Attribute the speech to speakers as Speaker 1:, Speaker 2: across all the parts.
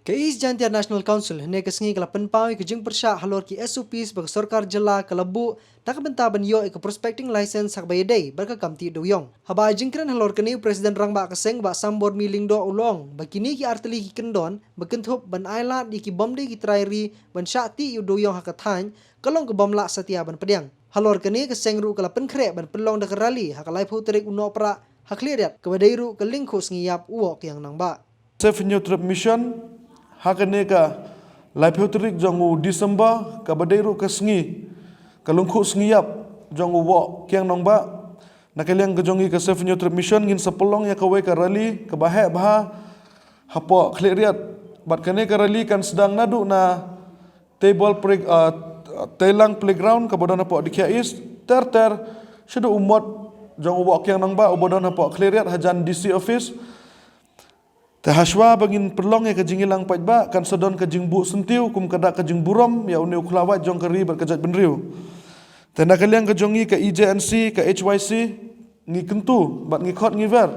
Speaker 1: Kais Jantia National Council hene kesengi kala penpau ke jing persya halor ki SOP sebagai sarkar jela kelabu nak benta ban yo ke prospecting license hak bayadai berka kamti doyong. Haba jingkran halor keni presiden rang ba keseng ba sambor miling do ulong bakini ki arteli ki kendon bekentup ban ailat di ki bomde ki trairi ban syati yu doyong hak kathan kalong ke bomla setia ban pediang. Halor keni keseng ru kala penkre ban pelong dak rali hak lai putrik uno pra hak liat ke badai ru ke lingkus ngiyap uok yang nang ba.
Speaker 2: Safe Neutral Mission hakane ka laiputrik jongu Disember ka badairu ka sengi kalungku sengiap jongu wo kiang nongba nakaliang ke jongi ka Safe Neutral Mission ngin sepelong ya kawe ka rally ka bahek baha hapo kleriat bat kane ka rally kan sedang nadu na telang playground ka bodon hapo dikia east ter syadu umot jongu wo kiang nongba bodon hapo kleriat hajan DC office Tahaswa bangin perlong ya kajing ilang paitba kan sedon kajing bu sentiu kum kada kajing burom ya uni ukhlawat jong keri berkejat benriu. Tanda kaliang kajongi ke EJNC ke HYC ngi kentu bat ngi khot ngi ver.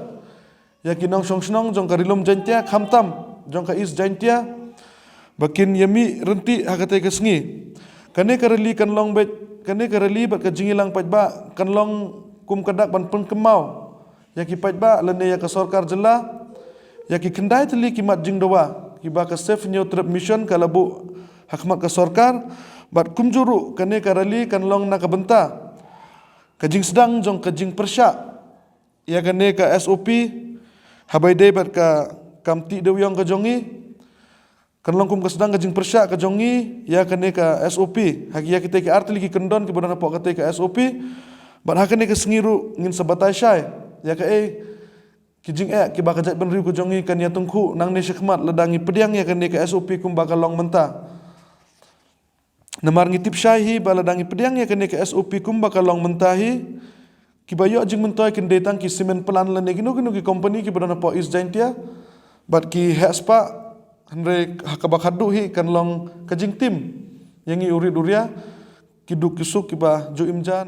Speaker 2: Ya kinong song jong karilum jantia khamtam jong ka is jantia bakin yami renti hakate ke sengi. Kane kareli kan long bet kane kareli bat kajing ilang paitba kan long kum kada ban pengkemau. Ya ki paitba lene ya ke sarkar jela ya ki kendai teli kimat jing doa ki ba ka Safe Neutral Mission kala bu hakmat ka sarkar bat kumjuru kane karali kan long na ka benta kajing sedang jong kajing persya ya kane ka SOP habai dei bat ka kamti dewyong ka jongi kan long kum ka sedang kajing persya ka jongi ya kane ka SOP hak ya kita ki arteli ki kendon ki bodana po ka SOP bat hakane ka sengiru ngin sabatai syai ya ka kijing ki bakal jat benriu ku jongi kan ya tungku nang ne syekmat ledangi pediang ya kan ne ke SOP kum bakal long menta namar ngitip syahi baladangi pediang ya kan ne ke SOP kum bakal long mentahi ki bayo jing mentoy ken detang ki semen pelan lene ginu ki company ki bodana po is jantia bat ki hespa andre hakabakadu hi kan long kajing tim yang i urid uria ki duk kisuk ki ba jo imja